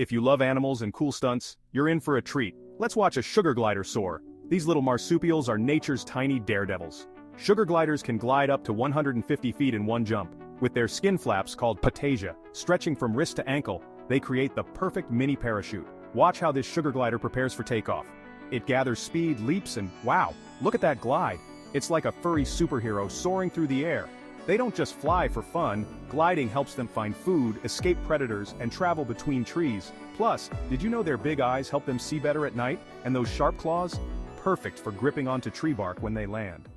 If you love animals and cool stunts, you're in for a treat. Let's watch a sugar glider soar. These little marsupials are nature's tiny daredevils. Sugar gliders can glide up to 150 feet in one jump. With their skin flaps called patagia, stretching from wrist to ankle, they create the perfect mini parachute. Watch how this sugar glider prepares for takeoff. It gathers speed, leaps, and wow, look at that glide. It's like a furry superhero soaring through the air. They don't just fly for fun, gliding helps them find food, escape predators, and travel between trees. Plus, did you know their big eyes help them see better at night? And those sharp claws? Perfect for gripping onto tree bark when they land.